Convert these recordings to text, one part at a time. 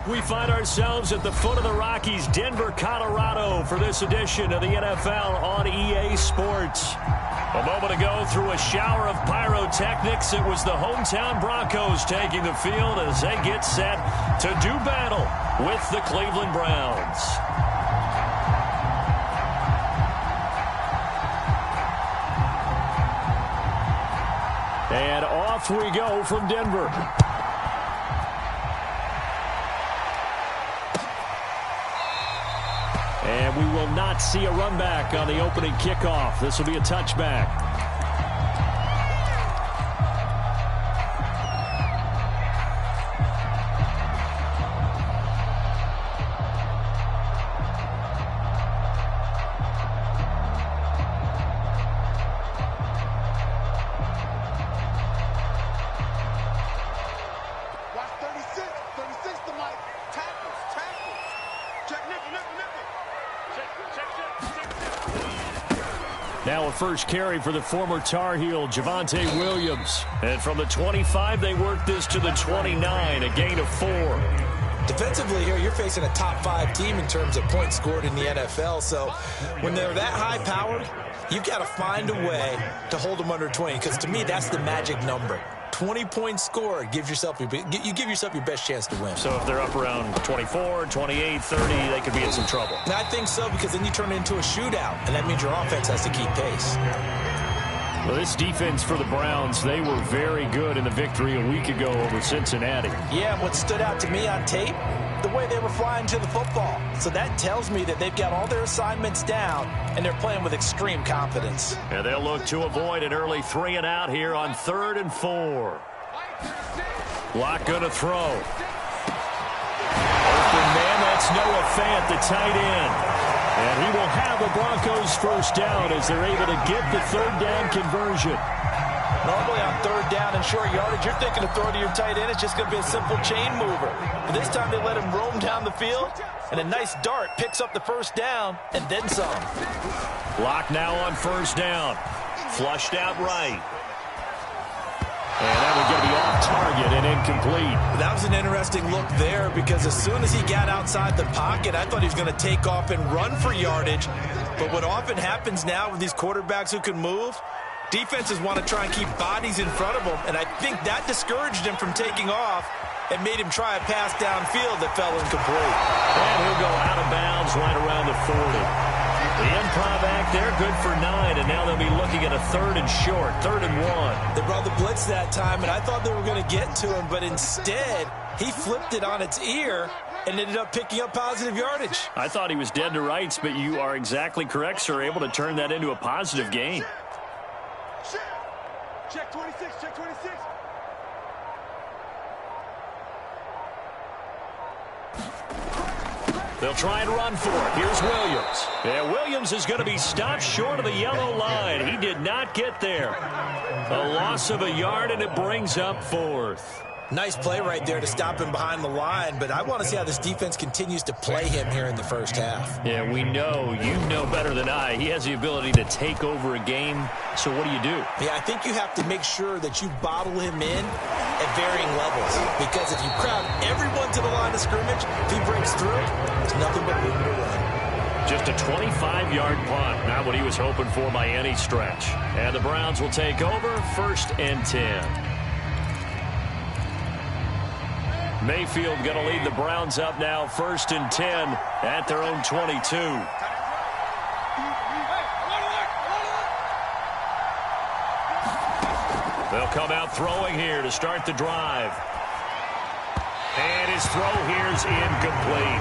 We find ourselves at the foot of the Rockies, Denver, Colorado, for this edition of the NFL on EA Sports. A moment ago, through a shower of pyrotechnics, it was the hometown Broncos taking the field as they get set to do battle with the Cleveland Browns. And off we go from Denver. And we will not see a run back on the opening kickoff. This will be a touchback. Now a first carry for the former Tar Heel, Javonte Williams. And from the 25, they work this to the 29, a gain of 4. Defensively here, you're facing a top-5 team in terms of points scored in the NFL. So when they're that high-powered, you've got to find a way to hold them under 20. Because to me, that's the magic number. 20 points scored, you give yourself your best chance to win. So if they're up around 24, 28, 30, they could be in some trouble. And I think so, because then you turn it into a shootout, and that means your offense has to keep pace. Well, this defense for the Browns, they were very good in the victory a week ago over Cincinnati. Yeah, and what stood out to me on tape, the way they were flying to the football. So that tells me that they've got all their assignments down, and they're playing with extreme confidence. And they'll look to avoid an early 3 and out here on 3rd and 4. Lock going to throw. Open man, that's Noah Fant, the tight end. And he will have the Broncos first down as they're able to get the 3rd down conversion. Normally on 3rd down and short yardage, you're thinking of throw to your tight end. It's just going to be a simple chain mover. But this time they let him roam down the field, and a nice dart picks up the first down and then some. Lock now on 1st down. Flushed out right. And that was going to be off target and incomplete. That was an interesting look there because as soon as he got outside the pocket, I thought he was going to take off and run for yardage. But what often happens now with these quarterbacks who can move, defenses want to try and keep bodies in front of them, and I think that discouraged him from taking off and made him try a pass downfield that fell incomplete. And he'll go out of bounds right around the 40. The improv act there, good for 9, and now they'll be looking at a 3rd and short, 3rd and 1. They brought the blitz that time, and I thought they were going to get to him, but instead he flipped it on its ear and ended up picking up positive yardage. I thought he was dead to rights, but you are exactly correct, sir, able to turn that into a positive gain. Check 26, check 26. They'll try and run for it. Here's Williams. And Williams is going to be stopped short of the yellow line. He did not get there. A loss of a yard, and it brings up 4th. Nice play right there to stop him behind the line, but I want to see how this defense continues to play him here in the first half. Yeah, we know, you know better than I, he has the ability to take over a game. So what do you do? Yeah, I think you have to make sure that you bottle him in at varying levels, because if you crowd everyone to the line of scrimmage, if he breaks through, there's nothing but room to run. Just a 25-yard punt, not what he was hoping for by any stretch. And the Browns will take over 1st and 10. Mayfield going to lead the Browns up now, 1st and 10 at their own 22. They'll come out throwing here to start the drive. And his throw here is incomplete.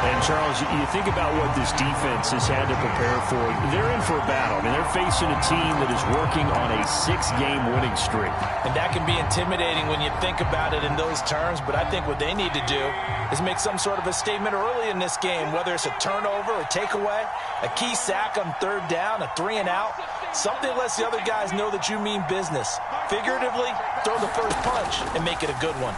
And, Charles, you think about what this defense has had to prepare for. They're in for a battle. I mean, they're facing a team that is working on a 6-game winning streak. And that can be intimidating when you think about it in those terms. But I think what they need to do is make some sort of a statement early in this game, whether it's a turnover, a takeaway, a key sack on 3rd down, a 3 and out. Something that lets the other guys know that you mean business. Figuratively, throw the first punch and make it a good one.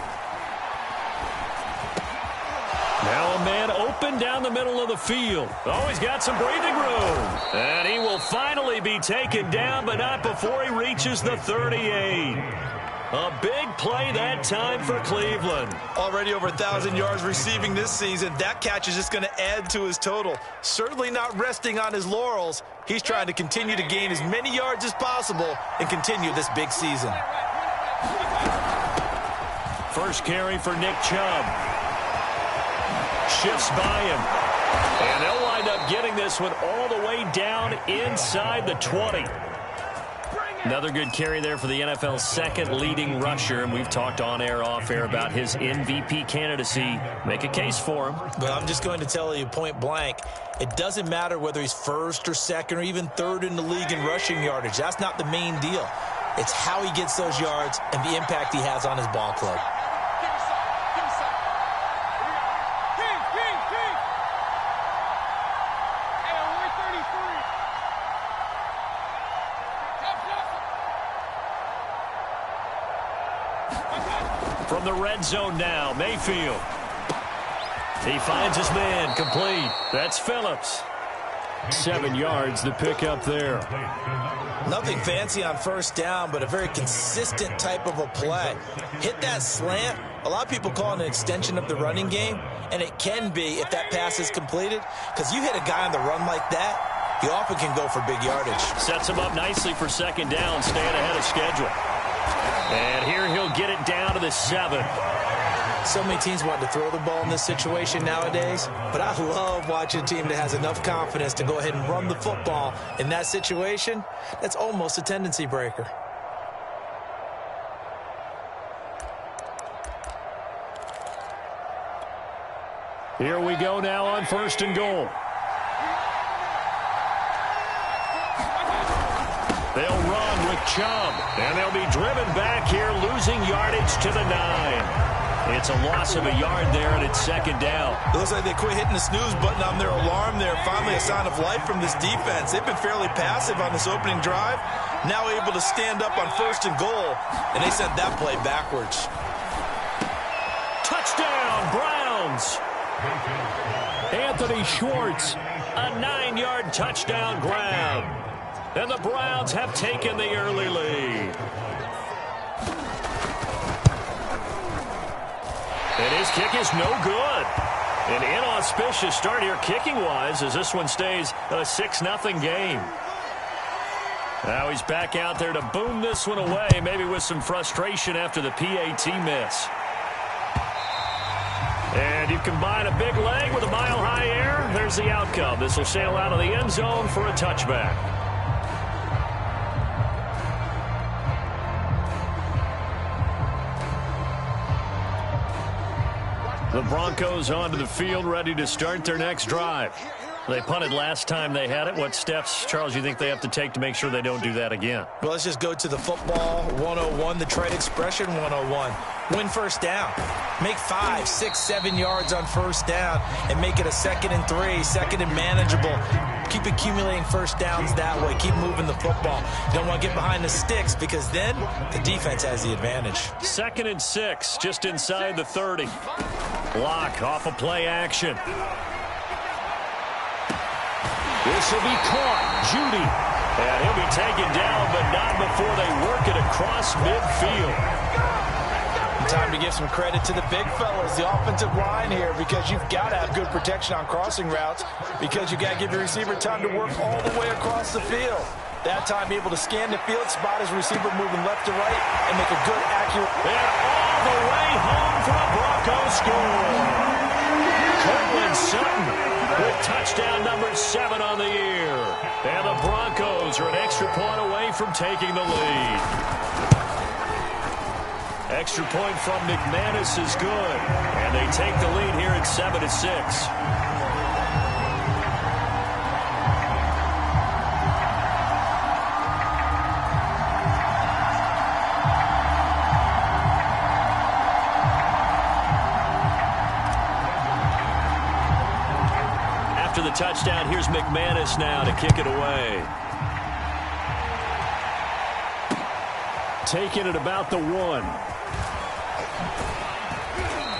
Now a man open down the middle of the field. Oh, he's got some breathing room. And he will finally be taken down, but not before he reaches the 38. A big play that time for Cleveland. Already over 1,000 yards receiving this season. That catch is just going to add to his total. Certainly not resting on his laurels. He's trying to continue to gain as many yards as possible and continue this big season. First carry for Nick Chubb. Shifts by him. And they'll wind up getting this one all the way down inside the 20. Another good carry there for the NFL's second leading rusher, and we've talked on air, off air about his MVP candidacy. Make a case for him. But I'm just going to tell you point blank, it doesn't matter whether he's first or second or even third in the league in rushing yardage. That's not the main deal. It's how he gets those yards and the impact he has on his ball club. From the red zone now, Mayfield. He finds his man, complete. That's Phillips. 7 yards, the pickup there. Nothing fancy on first down, but a very consistent type of a play. Hit that slant. A lot of people call it an extension of the running game, and it can be if that pass is completed, because you hit a guy on the run like that, he often can go for big yardage. Sets him up nicely for second down, staying ahead of schedule. And here he'll get it down to the 7. So many teams want to throw the ball in this situation nowadays, but I love watching a team that has enough confidence to go ahead and run the football in that situation. That's almost a tendency breaker. Here we go now on first and goal. They'll run with Chubb, and they'll be driven back here, losing yardage to the 9. It's a loss of a yard there, and it's second down. It looks like they quit hitting the snooze button on their alarm there. Finally a sign of life from this defense. They've been fairly passive on this opening drive. Now able to stand up on first and goal, and they sent that play backwards. Touchdown, Browns. Anthony Schwartz, a 9-yard touchdown grab. And the Browns have taken the early lead. And his kick is no good. An inauspicious start here kicking-wise as this one stays a 6-0 game. Now he's back out there to boom this one away, maybe with some frustration after the PAT miss. And you combine a big leg with a mile-high air, there's the outcome. This will sail out of the end zone for a touchback. The Broncos onto the field, ready to start their next drive. They punted last time they had it. What steps, Charles, you think they have to take to make sure they don't do that again? Well, let's just go to the football 101, the trade expression 101. Win first down. Make 5, 6, 7 yards on first down and make it a 2nd and 3, 2nd and manageable. Keep accumulating first downs that way. Keep moving the football. You don't want to get behind the sticks because then the defense has the advantage. 2nd and 6, just inside the 30. Block off of play action. This will be caught. Judy. And he'll be taken down, but not before they work it across midfield. Time to give some credit to the big fellas, the offensive line here, because you've got to have good protection on crossing routes because you've got to give your receiver time to work all the way across the field. That time able to scan the field, spot his receiver moving left to right, and make a good, accurate... And all the way home for a Broncos score. Cortland Sutton with touchdown number 7 on the year. And the Broncos are an extra point away from taking the lead. Extra point from McManus is good. And they take the lead here at 7-6. After the touchdown, here's McManus now to kick it away. Taking it about the 1.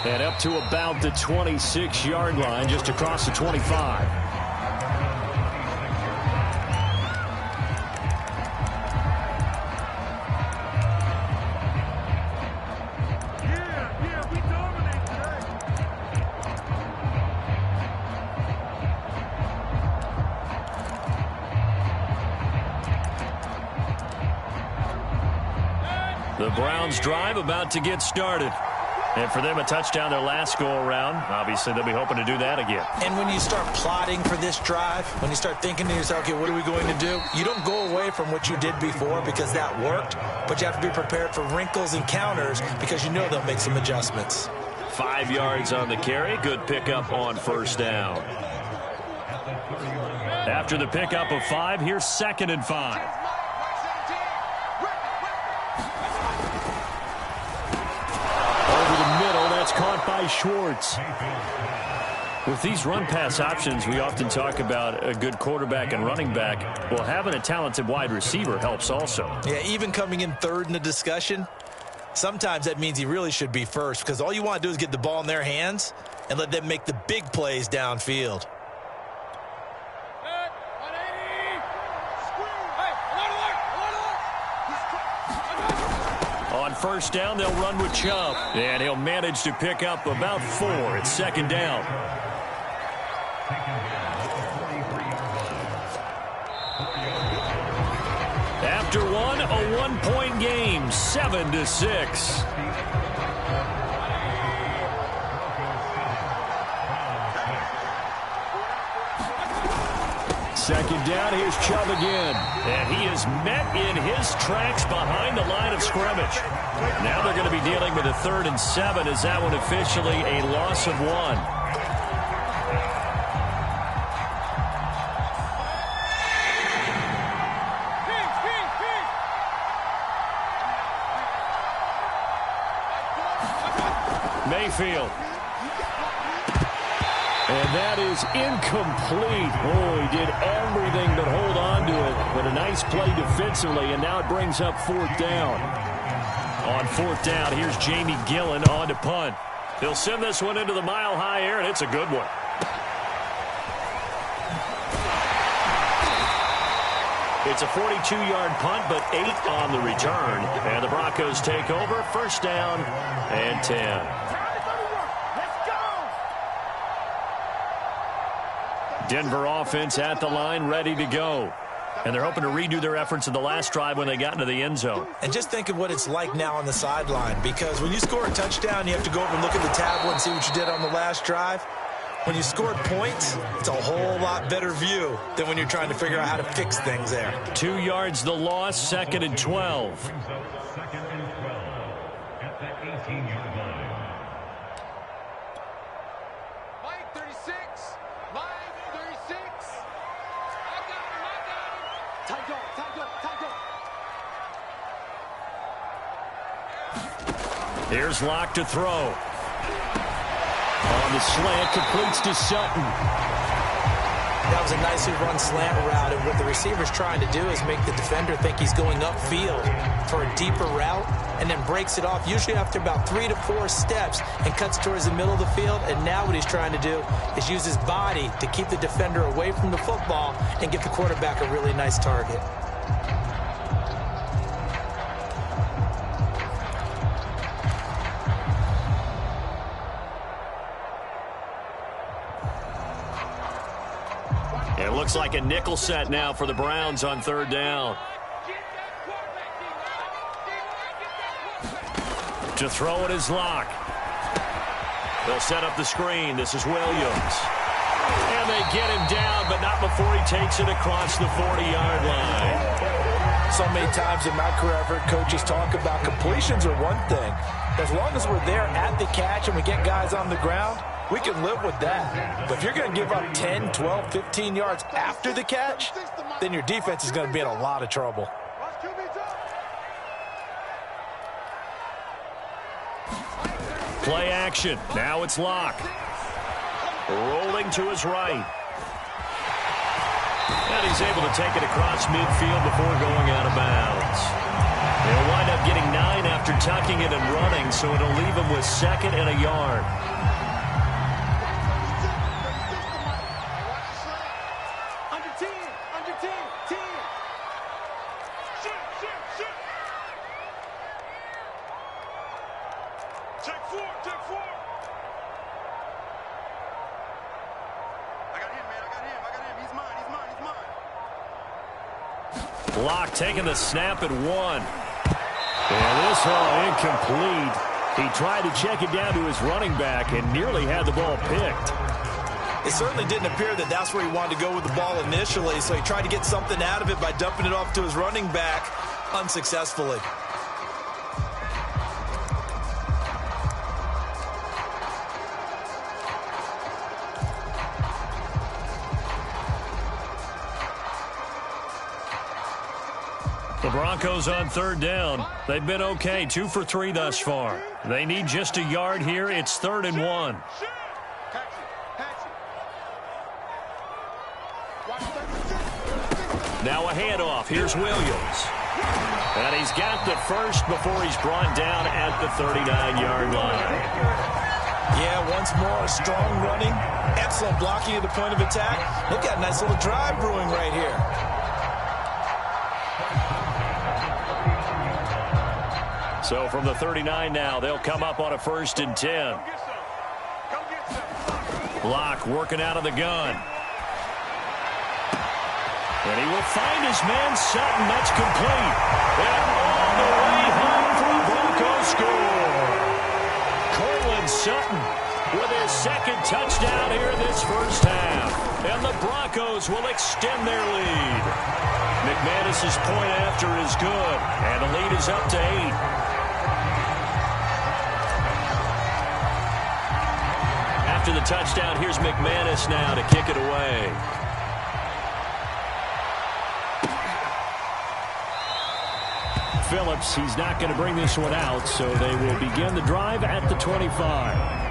And up to about the 26-yard line, just across the 25. The Browns drive about to get started. And for them, a touchdown their last go-around. Obviously, they'll be hoping to do that again. And when you start plotting for this drive, when you start thinking to yourself, okay, what are we going to do? You don't go away from what you did before because that worked, but you have to be prepared for wrinkles and counters because you know they'll make some adjustments. 5 yards on the carry. Good pickup on first down. After the pickup of 5, here's 2nd and 5. Caught by Schwartz. With these run-pass options, we often talk about a good quarterback and running back. Well, having a talented wide receiver helps also. Yeah, even coming in third in the discussion, sometimes that means he really should be first because all you want to do is get the ball in their hands and let them make the big plays downfield. On first down, they'll run with Chubb. And he'll manage to pick up about 4. It's 2nd down. After one, a one-point game, 7-6. Second down, here's Chubb again. And he is met in his tracks behind the line of scrimmage. Now they're going to be dealing with a 3rd and 7 as that one officially a loss of 1. Mayfield. And that is incomplete. Oh, he did everything but hold on to it. But a nice play defensively, and now it brings up 4th down. On 4th down, here's Jamie Gillen on to punt. He'll send this one into the mile-high air, and it's a good one. It's a 42-yard punt, but 8 on the return. And the Broncos take over, 1st down and 10. Denver offense at the line, ready to go. And they're hoping to redo their efforts in the last drive when they got into the end zone. And just think of what it's like now on the sideline, because when you score a touchdown, you have to go over and look at the tablet and see what you did on the last drive. When you scored points, it's a whole lot better view than when you're trying to figure out how to fix things there. 2 yards the loss, 2nd and 12. Here's Locke to throw. On the slant, completes to Sutton. That was a nicely run slant route, and what the receiver's trying to do is make the defender think he's going upfield for a deeper route, and then breaks it off, usually after about 3 to 4 steps, and cuts towards the middle of the field. And now what he's trying to do is use his body to keep the defender away from the football and give the quarterback a really nice target. It looks like a nickel set now for the Browns on 3rd down. To throw it is Locke. They'll set up the screen. This is Williams. And they get him down, but not before he takes it across the 40-yard line. So many times in my career, I've heard coaches talk about completions are one thing. As long as we're there at the catch and we get guys on the ground, we can live with that. But if you're going to give up 10, 12, 15 yards after the catch, then your defense is going to be in a lot of trouble. Play action. Now it's Locke. Rolling to his right. And he's able to take it across midfield before going out of bounds. They'll wind up getting 9 after tucking it and running, so it'll leave him with 2nd and a yard. Locke taking the snap at 1. And this incomplete. He tried to check it down to his running back and nearly had the ball picked. It certainly didn't appear that that's where he wanted to go with the ball initially, so he tried to get something out of it by dumping it off to his running back unsuccessfully. The Broncos on third down. They've been okay, 2 for 3 thus far. They need just a yard here. It's 3rd and 1. Now a handoff. Here's Williams. And he's got the first before he's brought down at the 39-yard line. Yeah, once more, strong running. Excellent blocking at the point of attack. Look at a nice little drive brewing right here. So from the 39 now, they'll come up on a 1st and 10. Block working out of the gun. And he will find his man Sutton. That's complete. And all the way home for the Broncos score. Cortland Sutton with his 2nd touchdown here this first half. And the Broncos will extend their lead. McManus's point after is good. And the lead is up to 8. After the touchdown, here's McManus now to kick it away. Phillips, he's not going to bring this one out, so they will begin the drive at the 25.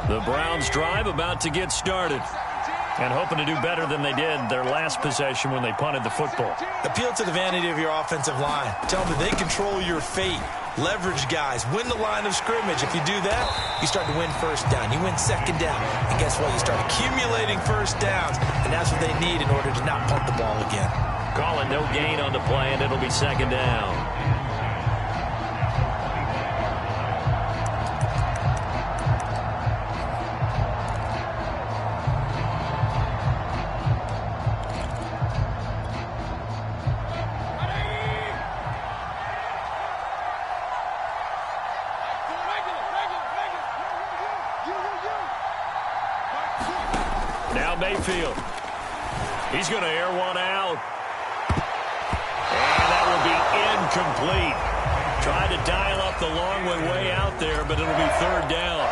The Browns drive about to get started. And hoping to do better than they did their last possession when they punted the football. Appeal to the vanity of your offensive line. Tell them that they control your fate. Leverage guys. Win the line of scrimmage. If you do that, you start to win 1st down. You win 2nd down. And guess what? You start accumulating 1st downs. And that's what they need in order to not punt the ball again. Calling no gain on the play, and it'll be 2nd down. Mayfield. He's going to air one out. And that will be incomplete. Tried to dial up the long way out there, but it'll be 3rd down.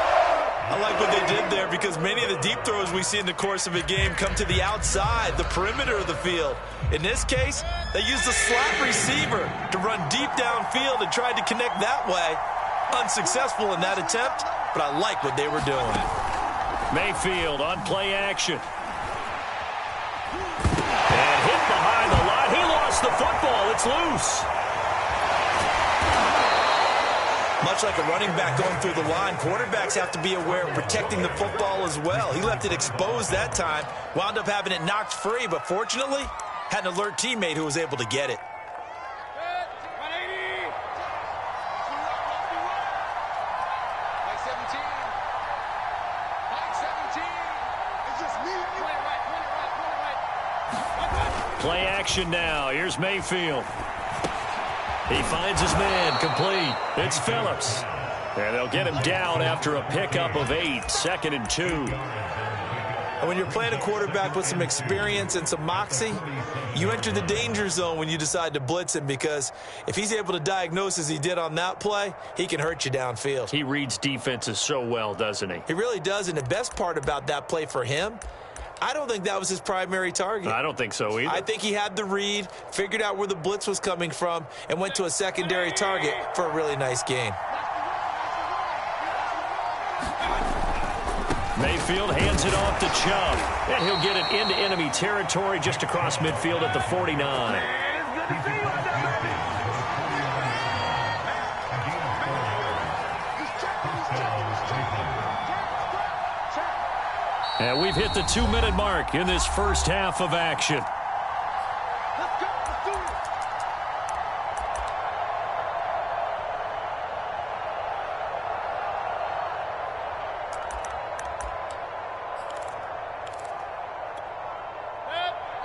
I like what they did there because many of the deep throws we see in the course of a game come to the outside, the perimeter of the field. In this case, they used a slot receiver to run deep downfield and tried to connect that way. Unsuccessful in that attempt, but I like what they were doing. Mayfield on play action. And hit behind the line. He lost the football. It's loose. Much like a running back going through the line, quarterbacks have to be aware of protecting the football as well. He left it exposed that time, wound up having it knocked free, but fortunately, had an alert teammate who was able to get it. Play action now. Here's Mayfield. He finds his man. Complete. It's Phillips. And they'll get him down after a pickup of 8. 2nd and 2. And when you're playing a quarterback with some experience and some moxie, you enter the danger zone when you decide to blitz him, because if he's able to diagnose as he did on that play, he can hurt you downfield. He reads defenses so well, doesn't he? He really does, and the best part about that play for him, I don't think that was his primary target. I don't think so either. I think he had the read, figured out where the blitz was coming from, and went to a secondary target for a really nice gain. Mayfield hands it off to Chubb, and he'll get it into enemy territory just across midfield at the 49. And we've hit the 2-minute mark in this first half of action.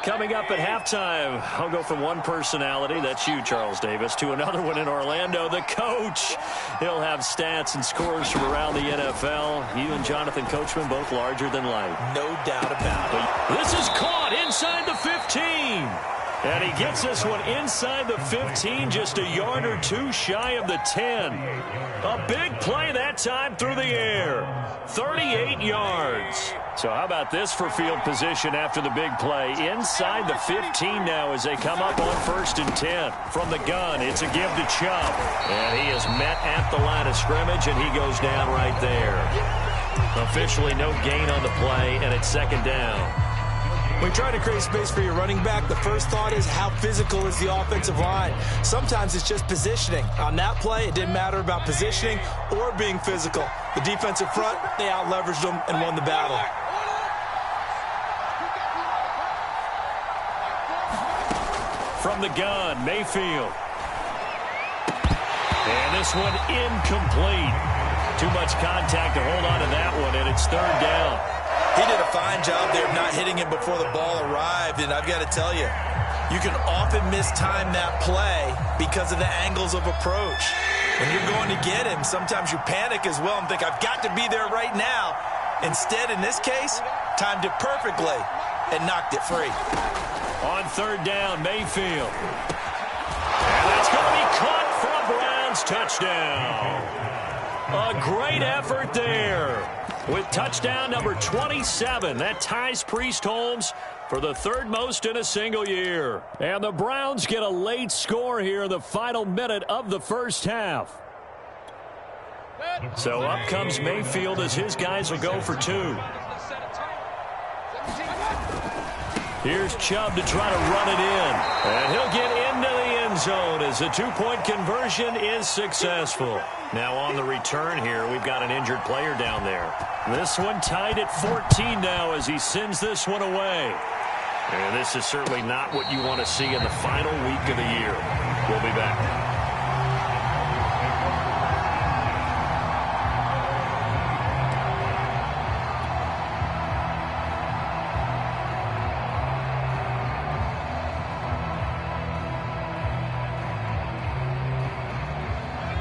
Coming up at halftime, I'll go from one personality, that's you, Charles Davis, to another one in Orlando, the coach. He'll have stats and scores from around the NFL. You and Jonathan Coachman both larger than life. No doubt about it. This is caught inside the 15. And he gets this one inside the 15, just a yard or two shy of the 10. A big play that time through the air. 38 yards. So how about this for field position after the big play? Inside the 15 now as they come up on 1st and 10. From the gun, it's a give to Chubb. And he is met at the line of scrimmage, and he goes down right there. Officially no gain on the play, and it's 2nd down. When you try to create space for your running back, the first thought is how physical is the offensive line. Sometimes it's just positioning. On that play, it didn't matter about positioning or being physical. The defensive front, they out-leveraged them and won the battle. From the gun, Mayfield. And this one incomplete. Too much contact to hold on to that one, and it's 3rd down. He did a fine job there of not hitting him before the ball arrived, and I've got to tell you, you can often mistime that play because of the angles of approach. When you're going to get him, sometimes you panic as well and think, I've got to be there right now. Instead, in this case, timed it perfectly and knocked it free. On 3rd down, Mayfield. And that's going to be caught for a Browns touchdown. A great effort there. With touchdown number 27, that ties Priest Holmes for the 3rd most in a single year. And the Browns get a late score here in the final minute of the first half. So up comes Mayfield as his guys will go for 2. Here's Chubb to try to run it in. And he'll get into the end zone as the 2-point conversion is successful. Now on the return here, we've got an injured player down there. This one tied at 14 now as he sends this one away. And this is certainly not what you want to see in the final week of the year. We'll be back.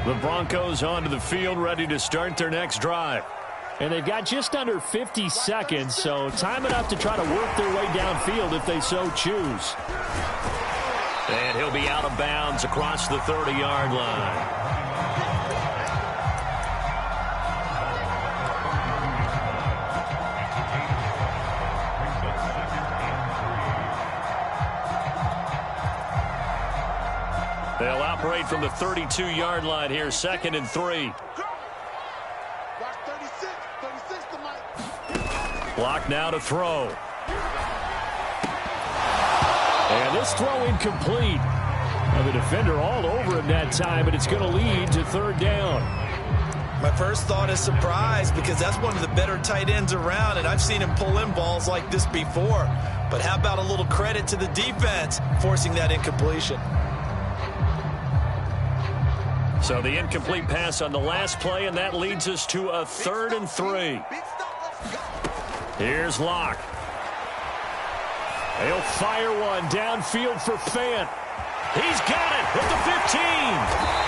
The Broncos onto the field, ready to start their next drive. And they've got just under 50 seconds, so time enough to try to work their way downfield if they so choose. And he'll be out of bounds across the 30-yard line. They'll operate from the 32-yard line here, 2nd and 3. Block now to throw. And this throw incomplete. Now the defender all over him that time, but it's going to lead to 3rd down. My first thought is surprise because that's one of the better tight ends around, and I've seen him pull in balls like this before. But how about a little credit to the defense forcing that incompletion? So the incomplete pass on the last play, and that leads us to a 3rd and 3. Here's Locke. He'll fire one downfield for Fant. He's got it at the 15.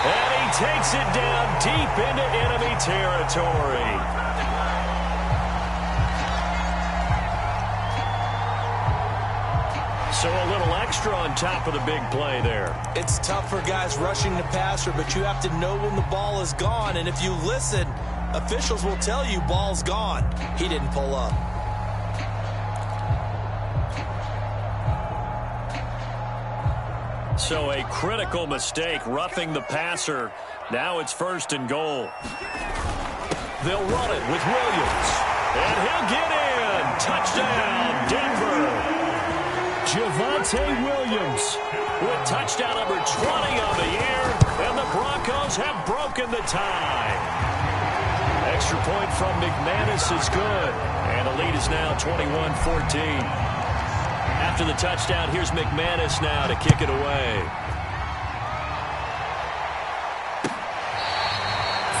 And he takes it down deep into enemy territory. So a little extra on top of the big play there. It's tough for guys rushing the passer, but you have to know when the ball is gone. And if you listen, officials will tell you ball's gone. He didn't pull up. So a critical mistake, roughing the passer. Now it's 1st and goal. They'll run it with Williams. And he'll get in. Touchdown, Denver. Javonte Williams with touchdown number 20 on the year, and the Broncos have broken the tie. Extra point from McManus is good. And the lead is now 21-14. After the touchdown, here's McManus now to kick it away.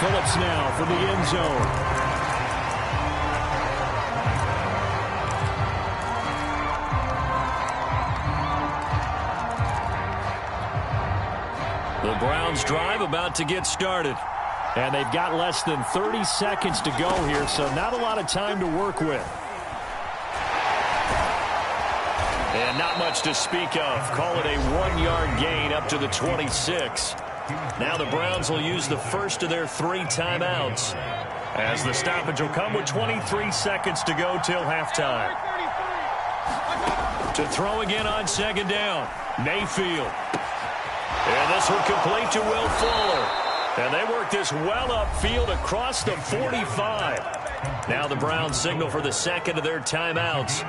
Phillips now from the end zone. The Browns drive about to get started. And they've got less than 30 seconds to go here, so not a lot of time to work with. And not much to speak of. Call it a 1-yard gain up to the 26. Now the Browns will use the first of their 3 timeouts, as the stoppage will come with 23 seconds to go till halftime. To throw again on second down, Mayfield. And this one complete to Will Fuller. And they work this well upfield across the 45. Now the Browns signal for the second of their timeouts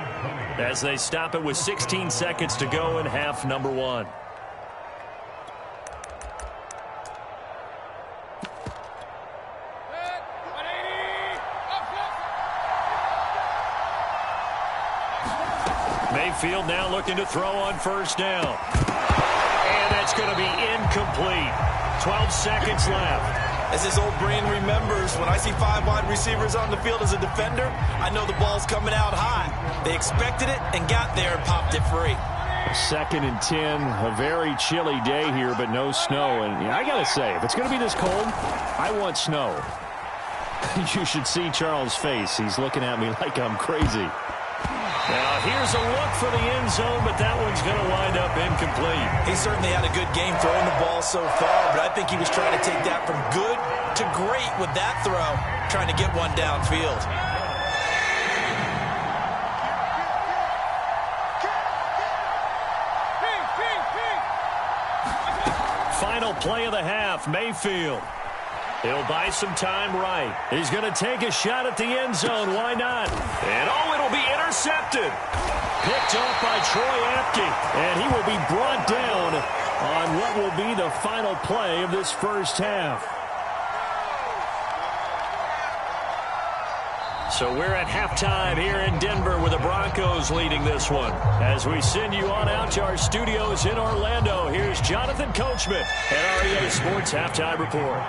as they stop it with 16 seconds to go in half number 1. Mayfield now looking to throw on first down. And that's going to be incomplete. 12 seconds left. As his old brain remembers, when I see 5 wide receivers on the field as a defender, I know the ball's coming out high. They expected it and got there and popped it free. 2nd and 10, a very chilly day here, but no snow. And I got to say, if it's going to be this cold, I want snow. You should see Charles' face. He's looking at me like I'm crazy. Now, here's a look for the end zone, but that one's going to wind up incomplete. He certainly had a good game throwing the ball so far, but I think he was trying to take that from good to great with that throw, trying to get one downfield. Final play of the half, Mayfield. He'll buy some time right. He's going to take a shot at the end zone. Why not? And, it'll be intercepted. Picked off by Troy Apke. And he will be brought down on what will be the final play of this first half. So we're at halftime here in Denver with the Broncos leading this one. As we send you on out to our studios in Orlando, here's Jonathan Coachman at REA Sports Halftime Report.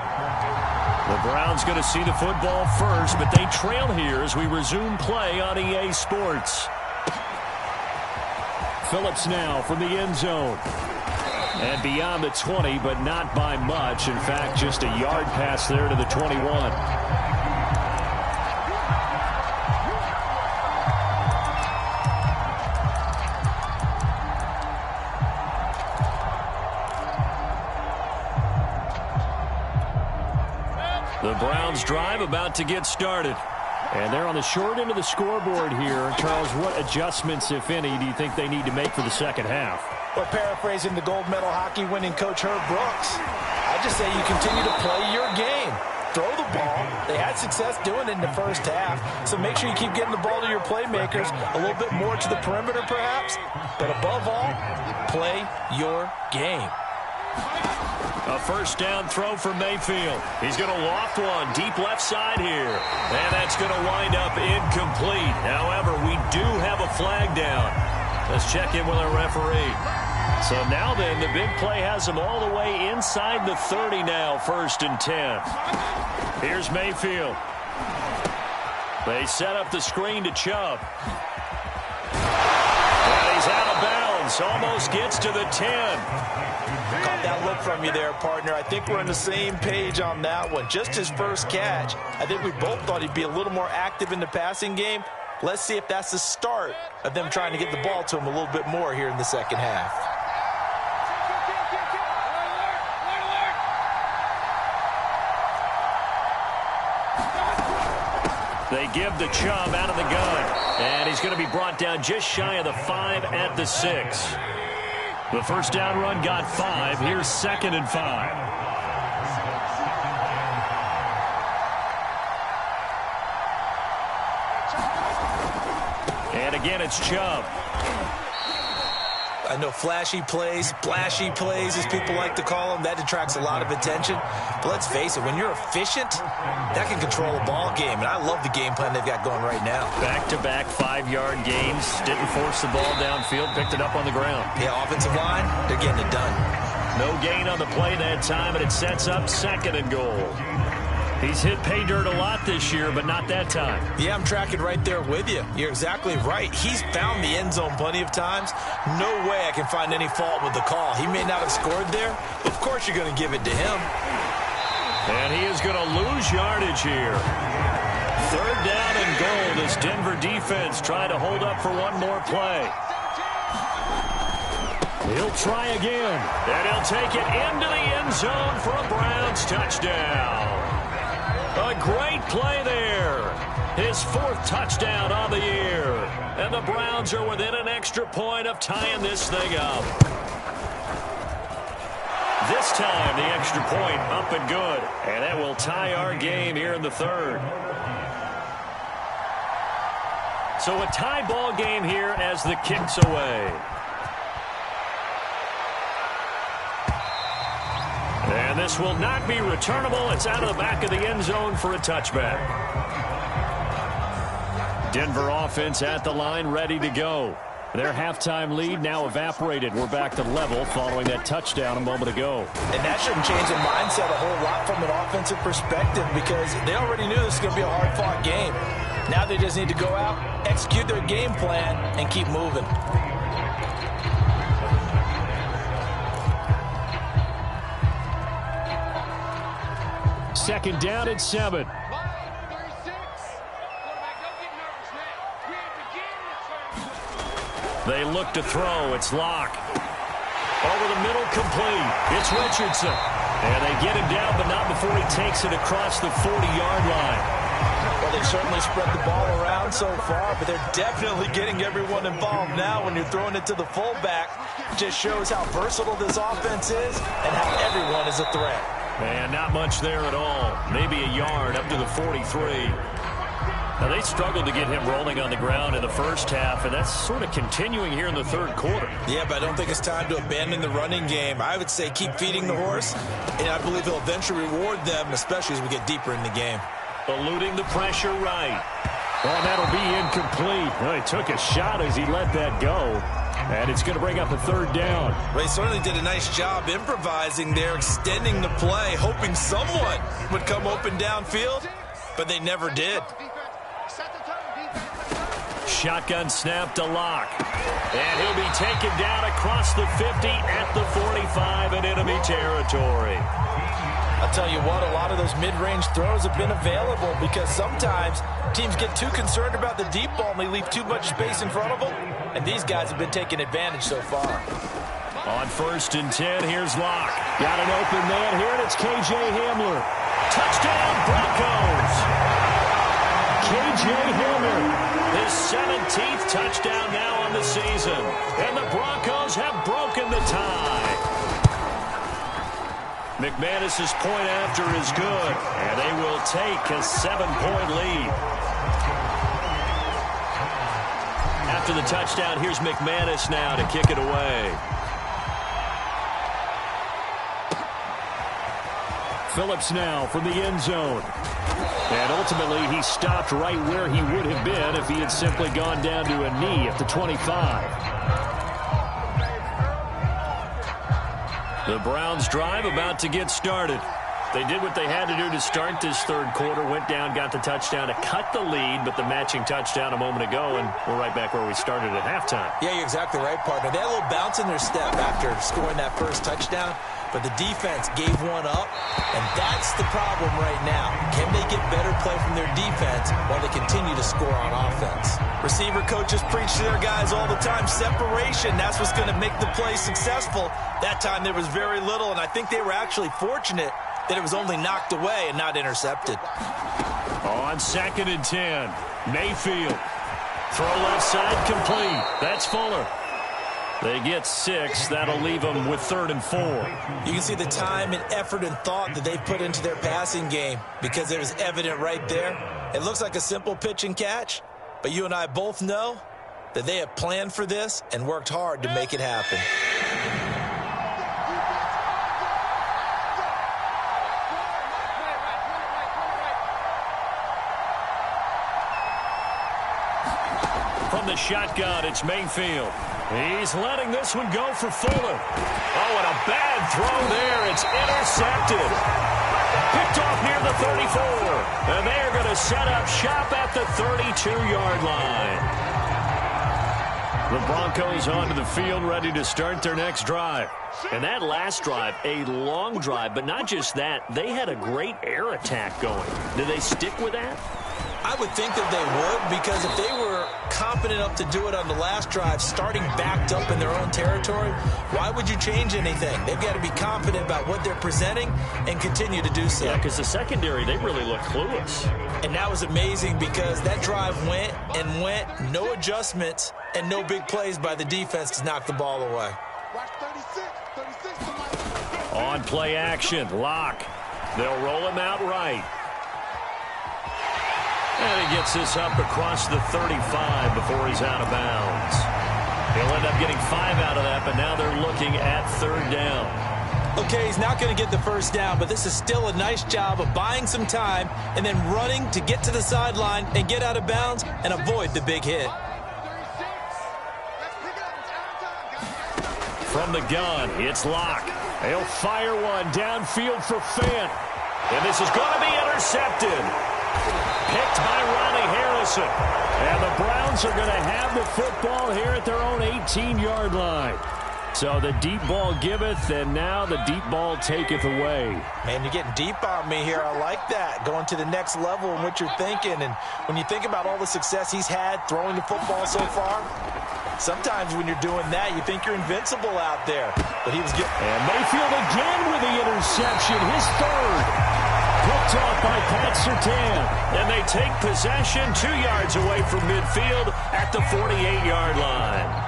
The Browns going to see the football first, but they trail here as we resume play on EA Sports. Phillips now from the end zone. And beyond the 20, but not by much. In fact, just a yard pass there to the 21. The Browns drive about to get started. And they're on the short end of the scoreboard here. Charles, what adjustments, if any, do you think they need to make for the second half? Well, paraphrasing the gold medal hockey winning coach Herb Brooks, I just say you continue to play your game. Throw the ball. They had success doing it in the first half. So make sure you keep getting the ball to your playmakers, a little bit more to the perimeter perhaps. But above all, play your game. A first down throw for Mayfield. He's going to loft one deep left side here. And that's going to wind up incomplete. However, we do have a flag down. Let's check in with our referee. So now then, the big play has him all the way inside the 30 now, 1st and 10. Here's Mayfield. They set up the screen to Chubb. And he's out of bounds. Almost gets to the 10. Caught that look from you there, partner. I think we're on the same page on that one. Just his first catch. I think we both thought he'd be a little more active in the passing game. Let's see if that's the start of them trying to get the ball to him a little bit more here in the second half. They give the Chubb out of the gun. And he's going to be brought down just shy of the 5 at the 6. The first down run got 5. Here's 2nd and 5. And again, it's Chubb. I know flashy plays, splashy plays, as people like to call them. That attracts a lot of attention. But let's face it, when you're efficient, that can control a ball game. And I love the game plan they've got going right now. Back-to-back 5-yard gains. Didn't force the ball downfield. Picked it up on the ground. Yeah, offensive line, they're getting it done. No gain on the play that time, and it sets up 2nd and goal. He's hit pay dirt a lot this year, but not that time. Yeah, I'm tracking right there with you. You're exactly right. He's found the end zone plenty of times. No way I can find any fault with the call. He may not have scored there, but of course you're going to give it to him. And he is going to lose yardage here. 3rd down and goal. This Denver defense trying to hold up for one more play. He'll try again. And he'll take it into the end zone for a Browns touchdown. A great play there. His 4th touchdown on the year. And the Browns are within an extra point of tying this thing up. This time, the extra point up and good. And that will tie our game here in the 3rd. So a tie ball game here as the kick's away. And this will not be returnable. It's out of the back of the end zone for a touchback. Denver offense at the line, ready to go. Their halftime lead now evaporated. We're back to level following that touchdown a moment ago. And that shouldn't change the mindset a whole lot from an offensive perspective because they already knew this was going to be a hard-fought game. Now they just need to go out, execute their game plan, and keep moving. Second down and 7. They look to throw. It's Locke. Over the middle, complete. It's Richardson. And they get him down, but not before he takes it across the 40-yard line. Well, they've certainly spread the ball around so far, but they're definitely getting everyone involved now when you're throwing it to the fullback. Just shows how versatile this offense is and how everyone is a threat. And not much there at all. Maybe a yard up to the 43. Now, they struggled to get him rolling on the ground in the first half, and that's sort of continuing here in the 3rd quarter. Yeah, but I don't think it's time to abandon the running game. I would say keep feeding the horse, and I believe he'll eventually reward them, especially as we get deeper in the game. Eluding the pressure right. Well, that'll be incomplete. Well, he took a shot as he let that go. And it's going to bring up a 3rd down. Well, he certainly did a nice job improvising there, extending the play, hoping someone would come open downfield, but they never did. Shotgun snap to Locke. And he'll be taken down across the 50 at the 45 in enemy territory. I'll tell you what, a lot of those mid-range throws have been available because sometimes teams get too concerned about the deep ball and they leave too much space in front of them. And these guys have been taking advantage so far. On 1st and 10, here's Locke. Got an open man here, and it's K.J. Hamler. Touchdown, Broncos! K.J. Hamler, his 17th touchdown now on the season. And the Broncos have broken the tie. McManus's point after is good, and they will take a 7-point lead. After the touchdown, here's McManus now to kick it away. Phillips now from the end zone. And ultimately, he stopped right where he would have been if he had simply gone down to a knee at the 25. The Browns drive about to get started. They did what they had to do to start this 3rd quarter, went down, got the touchdown to cut the lead, but the matching touchdown a moment ago, and we're right back where we started at halftime. Yeah, you're exactly right, partner. They had a little bounce in their step after scoring that first touchdown, but the defense gave one up, and that's the problem right now. Can they get better play from their defense while they continue to score on offense? Receiver coaches preach to their guys all the time, separation, that's what's going to make the play successful. That time there was very little, and I think they were actually fortunate that it was only knocked away and not intercepted. On 2nd and 10, Mayfield. Throw left side complete. That's Fuller. They get 6. That'll leave them with 3rd and 4. You can see the time and effort and thought that they put into their passing game because it was evident right there. It looks like a simple pitch and catch, but you and I both know that they have planned for this and worked hard to make it happen. From the shotgun, it's Mayfield. He's letting this one go for Fuller. Oh, and a bad throw there. It's intercepted. Picked off near the 34. And they're going to set up shop at the 32-yard line. The Broncos onto the field, ready to start their next drive. And that last drive, a long drive, but not just that. They had a great air attack going. Did they stick with that? I would think that they would, because if they were confident enough to do it on the last drive, starting backed up in their own territory, why would you change anything? They've got to be confident about what they're presenting and continue to do so. Yeah, because the secondary, they really look clueless. And that was amazing because that drive went and went, no adjustments and no big plays by the defense to knock the ball away. On play action, Locke. They'll roll him out right. And he gets this up across the 35 before he's out of bounds. He'll end up getting 5 out of that, but now they're looking at third down. Okay, he's not going to get the first down, but this is still a nice job of buying some time and then running to get to the sideline and get out of bounds and avoid the big hit. From the gun, it's Locke. He'll fire one downfield for Fant. And this is going to be intercepted. Picked by Ronnie Harrison. And the Browns are going to have the football here at their own 18-yard line. So the deep ball giveth, and now the deep ball taketh away. Man, you're getting deep on me here. I like that. Going to the next level in what you're thinking. And when you think about all the success he's had throwing the football so far, sometimes when you're doing that, you think you're invincible out there. But he was getting... And Mayfield again with the interception, his third. Picked off by Pat Surtain. And they take possession 2 yards away from midfield at the 48-yard line.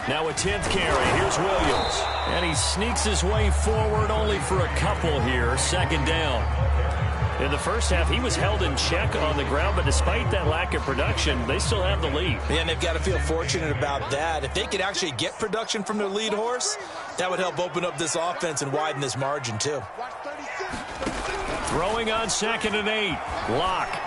Now a 10th carry. Here's Williams. And he sneaks his way forward only for a couple here. Second down. In the first half, he was held in check on the ground, but despite that lack of production, they still have the lead. And they've got to feel fortunate about that. If they could actually get production from their lead horse, that would help open up this offense and widen this margin too. Throwing on 2nd and 8. Locke.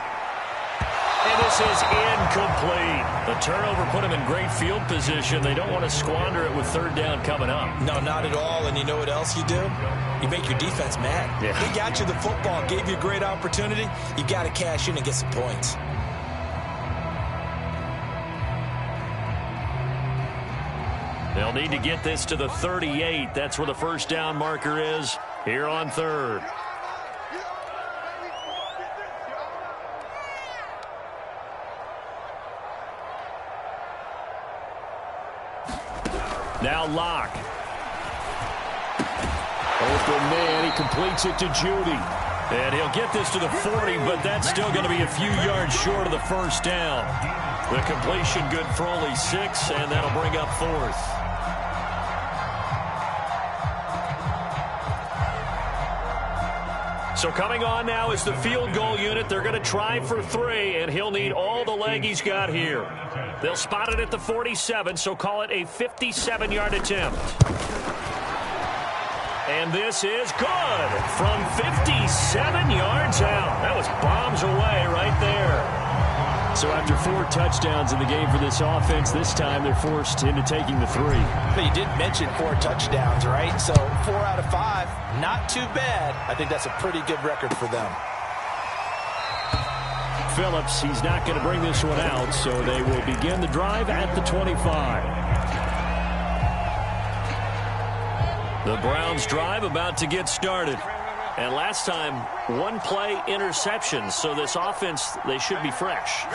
And this is incomplete. The turnover put him in great field position. They don't want to squander it with third down coming up. No, not at all. And you know what else you do? You make your defense mad. Yeah. He got you the football, gave you a great opportunity. You got to cash in and get some points. They'll need to get this to the 38. That's where the first down marker is here on third. Now Locke. Open man, he completes it to Judy. And he'll get this to the 40, but that's still going to be a few yards short of the first down. The completion good for only 6, and that'll bring up 4th. So coming on now is the field goal unit. They're going to try for 3, and he'll need all the leg he's got here. They'll spot it at the 47, so call it a 57-yard attempt. And this is good from 57 yards out. That was bombs away right there. So after 4 touchdowns in the game for this offense, this time they're forced into taking the 3. But you did mention 4 touchdowns, right? So 4 out of 5, not too bad. I think that's a pretty good record for them. Phillips, he's not going to bring this one out, so they will begin the drive at the 25. The Browns drive about to get started. And last time, 1-play interception. So this offense, they should be fresh.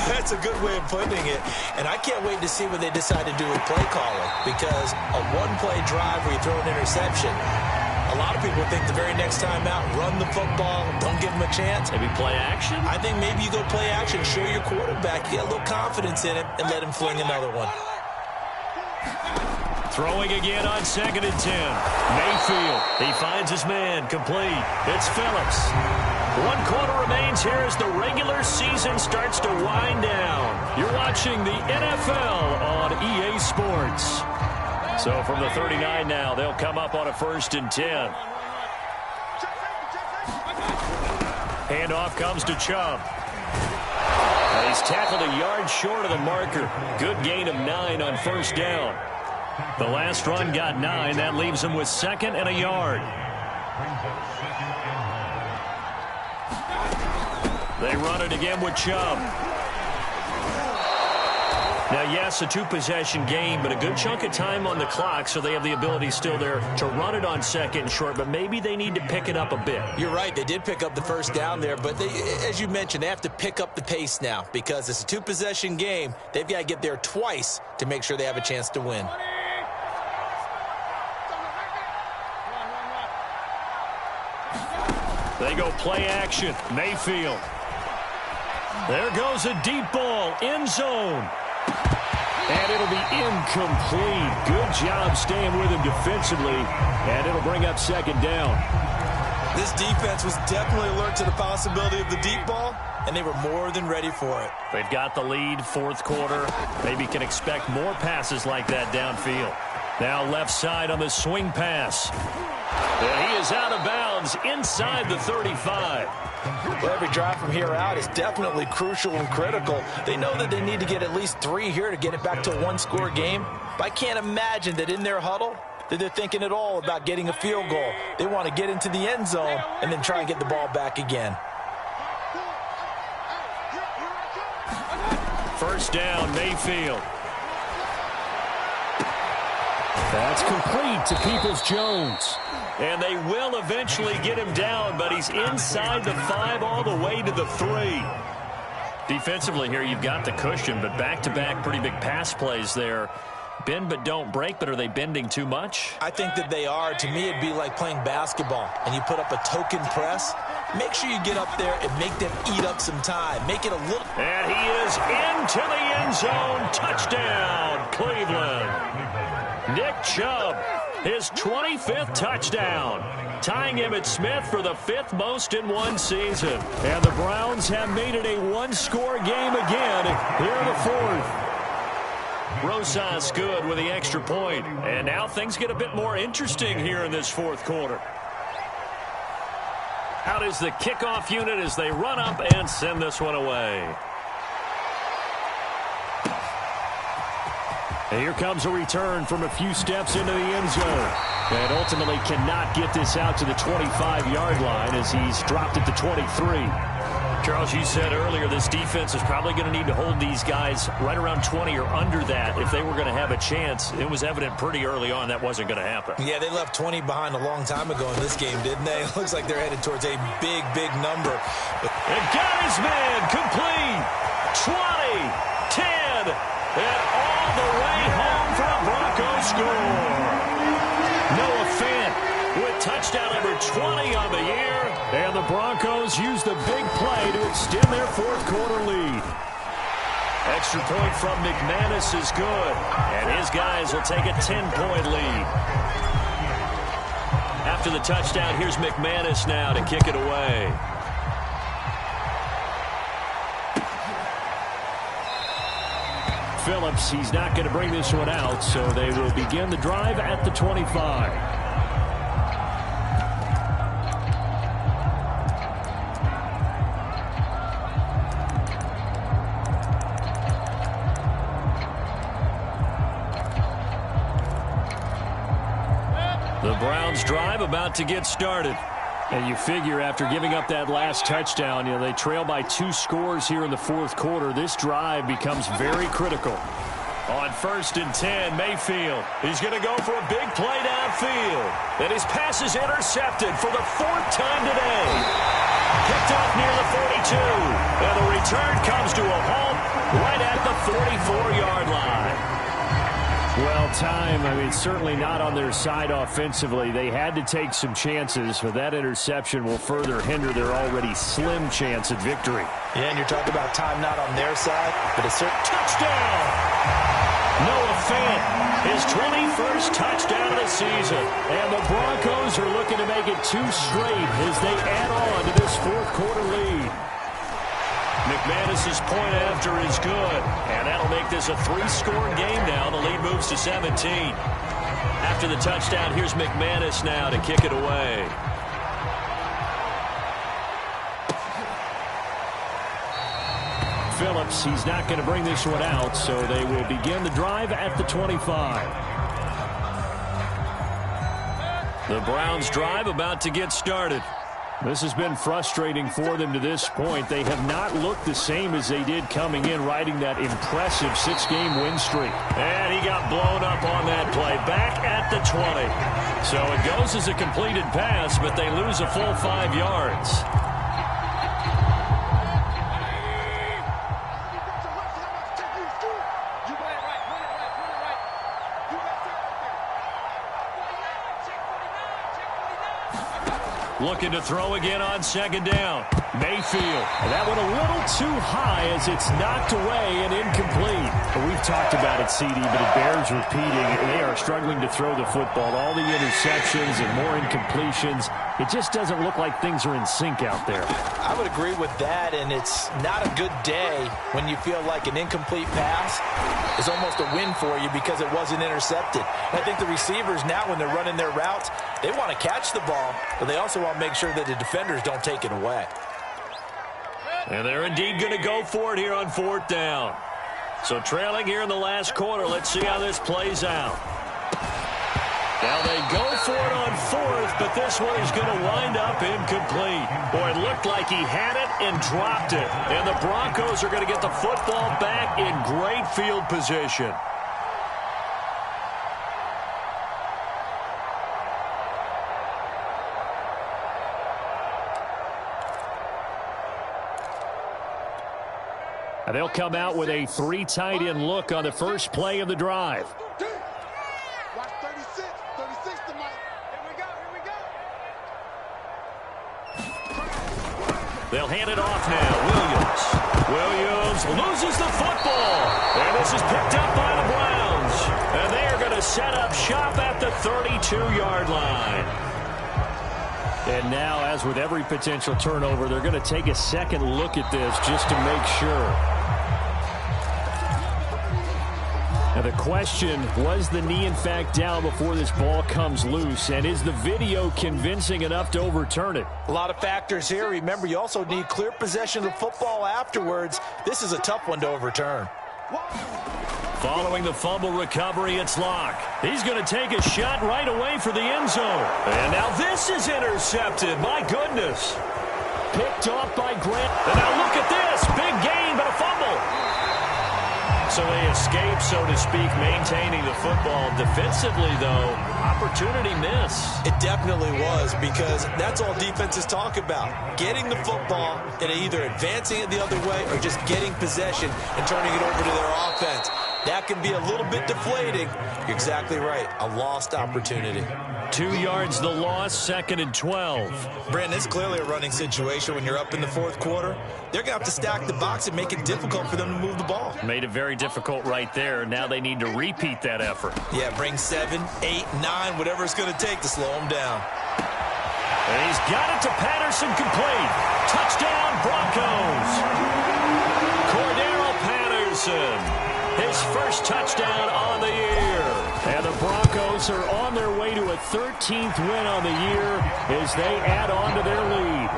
That's a good way of putting it. And I can't wait to see what they decide to do with play calling. Because a 1-play drive where you throw an interception, a A lot of people think the very next time out, run the football, don't give him a chance. Maybe play action? I think maybe you go play action, show your quarterback, get a little confidence in him, and let him fling another one. Throwing again on 2nd and 10. Mayfield, he finds his man, complete. It's Phillips. 1 quarter remains here as the regular season starts to wind down. You're watching the NFL on EA Sports. So from the 39 now, they'll come up on a 1st and 10. Handoff comes to Chubb. And he's tackled a yard short of the marker. Good gain of 9 on 1st down. The last run got 9. That leaves him with 2nd and a yard. They run it again with Chubb. Now, yes, a 2-possession game, but a good chunk of time on the clock, so they have the ability still there to run it on 2nd and short, but maybe they need to pick it up a bit. You're right. They did pick up the 1st down there, but they, as you mentioned, they have to pick up the pace now because it's a 2-possession game. They've got to get there twice to make sure they have a chance to win. They go play action. Mayfield. There goes a deep ball. End zone. And it'll be incomplete. Good job staying with him defensively. And it'll bring up 2nd down. This defense was definitely alert to the possibility of the deep ball, and they were more than ready for it. They've got the lead, 4th quarter. Maybe can expect more passes like that downfield. Now left side on the swing pass. And he is out of bounds inside the 35. Well, every drive from here out is definitely crucial and critical. They know that they need to get at least 3 here to get it back to a 1-score game. But I can't imagine that in their huddle that they're thinking at all about getting a field goal. They want to get into the end zone and then try and get the ball back again. 1st down, Mayfield. That's complete to Peoples-Jones. And they will eventually get him down, but he's inside the 5 all the way to the 3. Defensively here, you've got the cushion, but back-to-back pretty big pass plays there. Bend but don't break, but are they bending too much? I think that they are. To me, it'd be like playing basketball, and you put up a token press. Make sure you get up there and make them eat up some time. Make it a little... And he is into the end zone. Touchdown, Cleveland. Nick Chubb, his 25th touchdown, tying Emmitt Smith for the 5th most in one season. And the Browns have made it a 1-score game again here in the 4th. Rosas good with the extra point. And now things get a bit more interesting here in this 4th quarter. Out is the kickoff unit as they run up and send this one away. And here comes a return from a few steps into the end zone. And ultimately cannot get this out to the 25-yard line as he's dropped it to 23. Charles, you said earlier this defense is probably going to need to hold these guys right around 20 or under that if they were going to have a chance. It was evident pretty early on that wasn't going to happen. Yeah, they left 20 behind a long time ago in this game, didn't they? It looks like they're headed towards a big, big number. And got his man complete. 20, 10, and all the way home for a Broncos score. Noah Fant with touchdown number 20 on the year. And the Broncos use the big play to extend their 4th quarter lead. Extra point from McManus is good. And his guys will take a 10-point lead. After the touchdown, here's McManus now to kick it away. Phillips, he's not going to bring this one out, so they will begin the drive at the 25. The Browns drive about to get started. And you figure after giving up that last touchdown, they trail by 2 scores here in the 4th quarter. This drive becomes very critical. On 1st and 10, Mayfield. He's going to go for a big play downfield. And his pass is intercepted for the 4th time today. Picked off near the 42. And the return comes to a halt right at the 44-yard line. Well, certainly not on their side offensively. They had to take some chances, but that interception will further hinder their already slim chance at victory. Yeah, and you're talking about time not on their side, but a certain touchdown! Noah Fant, his 21st touchdown of the season. And the Broncos are looking to make it 2 straight as they add on to this fourth-quarter lead. McManus's point after is good, and that'll make this a 3-score game now. The lead moves to 17. After the touchdown, here's McManus now to kick it away. Phillips, he's not going to bring this one out, so they will begin the drive at the 25. The Browns' drive about to get started. This has been frustrating for them to this point. They have not looked the same as they did coming in, riding that impressive 6-game win streak. And he got blown up on that play, back at the 20. So it goes as a completed pass, but they lose a full 5 yards. Looking to throw again on second down. Mayfield. That one a little too high as it's knocked away and incomplete. Well, we've talked about it, CD, but it bears repeating. They are struggling to throw the football. All the interceptions and more incompletions. It just doesn't look like things are in sync out there. I would agree with that, and it's not a good day when you feel like an incomplete pass is almost a win for you because it wasn't intercepted. And I think the receivers now, when they're running their routes, they want to catch the ball, but they also want to make sure that the defenders don't take it away. And they're indeed going to go for it here on 4th down. So trailing here in the last quarter, let's see how this plays out. Now they go for it on 4th, but this one is going to wind up incomplete. Boy, it looked like he had it and dropped it. And the Broncos are going to get the football back in great field position. And they'll come out with a 3 tight end look on the first play of the drive. Watch 36 tonight. Here we go. They'll hand it off now. Williams loses the football. And this is picked up by the Browns. And they are going to set up shop at the 32-yard line. And now, as with every potential turnover, they're going to take a second look at this just to make sure. Now the question, was the knee in fact down before this ball comes loose? And is the video convincing enough to overturn it? A lot of factors here. Remember, you also need clear possession of the football afterwards. This is a tough one to overturn. Following the fumble recovery, it's Locke. He's going to take a shot right away for the end zone. And now this is intercepted. My goodness. Picked off by Grant. And now look at this. Big gain, but a fumble. So they escape, so to speak, maintaining the football. Defensively, though, opportunity miss. It definitely was, because that's all defenses talk about. Getting the football and either advancing it the other way or just getting possession and turning it over to their offense. That can be a little bit deflating. You're exactly right. A lost opportunity. 2 yards the loss, 2nd and 12. Brandon, it's clearly a running situation when you're up in the 4th quarter. They're going to have to stack the box and make it difficult for them to move the ball. Made it very difficult right there. Now they need to repeat that effort. Yeah, bring 7, 8, 9, whatever it's going to take to slow them down. And he's got it to Patterson, complete. Touchdown, Broncos. Cordero Patterson. His first touchdown on the year. And the Broncos are on their way to a 13th win on the year as they add on to their lead.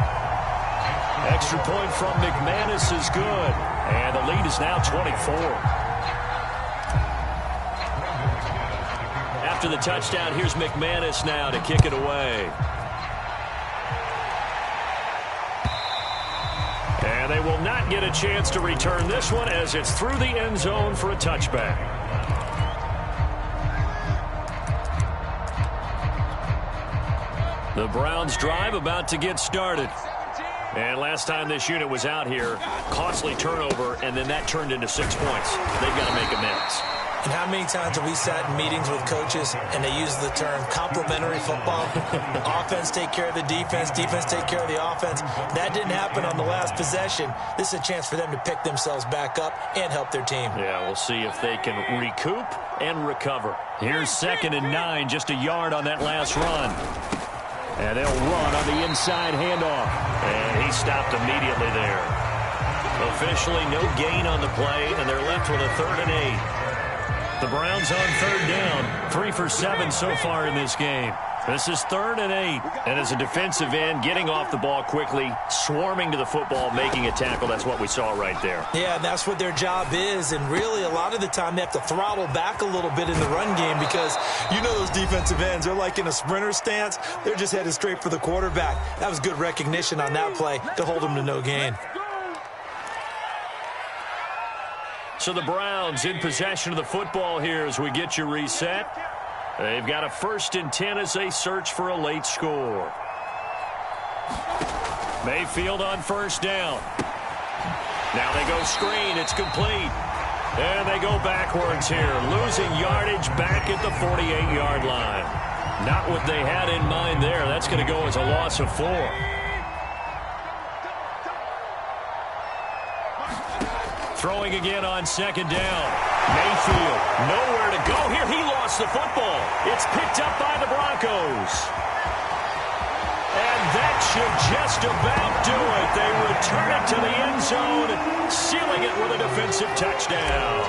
Extra point from McManus is good. And the lead is now 24. After the touchdown, here's McManus now to kick it away. And they will not get a chance to return this one as it's through the end zone for a touchback. The Browns drive about to get started. And last time this unit was out here, costly turnover, and then that turned into 6 points. They've got to make amends. And how many times have we sat in meetings with coaches and they use the term complementary football? Offense take care of the defense, defense take care of the offense. That didn't happen on the last possession. This is a chance for them to pick themselves back up and help their team. Yeah, we'll see if they can recoup and recover. Here's 2nd and 9, just a yard on that last run. And they'll run on the inside handoff. And he stopped immediately there. Officially no gain on the play, and they're left with a 3rd and 8. The Browns on 3rd down, 3 for 7 so far in this game. This is 3rd and 8. And as a defensive end, getting off the ball quickly, swarming to the football, making a tackle, that's what we saw right there. Yeah, and that's what their job is. And really, a lot of the time, they have to throttle back a little bit in the run game because you know those defensive ends, they're like in a sprinter stance. They're just headed straight for the quarterback. That was good recognition on that play to hold them to no gain. So the Browns in possession of the football here as we get you reset. They've got a 1st and 10 as they search for a late score. Mayfield on 1st down. Now they go screen. It's complete. And they go backwards here, losing yardage back at the 48-yard line. Not what they had in mind there. That's going to go as a loss of 4. Throwing again on 2nd down. Mayfield, nowhere to go here. He lost the football. It's picked up by the Broncos. And that should just about do it. They return it to the end zone, sealing it with a defensive touchdown.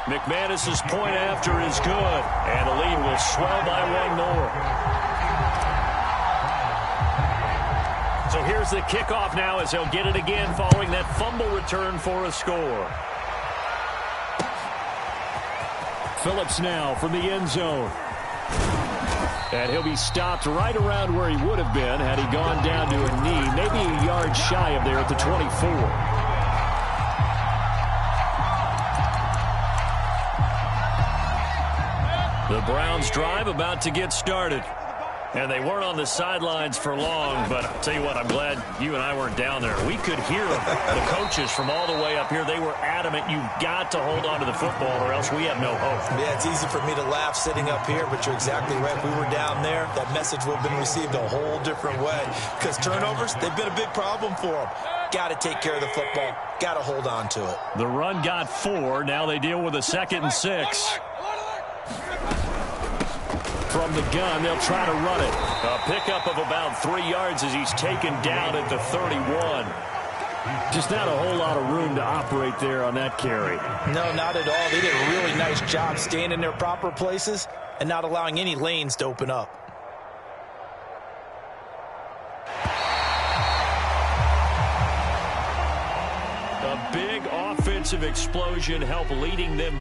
McManus's point after is good, and the lead will swell by 1 more. So here's the kickoff now as they'll get it again following that fumble return for a score. Phillips now from the end zone. And he'll be stopped right around where he would have been had he gone down to a knee, maybe a yard shy of there at the 24. The Browns drive about to get started. And they weren't on the sidelines for long, but I'll tell you what, I'm glad you and I weren't down there. We could hear the coaches from all the way up here. They were adamant, you've got to hold on to the football or else we have no hope. Yeah, it's easy for me to laugh sitting up here, but you're exactly right. If we were down there, that message would have been received a whole different way. Because turnovers, they've been a big problem for them. Got to take care of the football. Got to hold on to it. The run got 4. Now they deal with a 2nd and 6. From the gun, they'll try to run it. A pickup of about 3 yards as he's taken down at the 31. Just not a whole lot of room to operate there on that carry. No, not at all. They did a really nice job staying in their proper places and not allowing any lanes to open up. A big offensive explosion helped leading them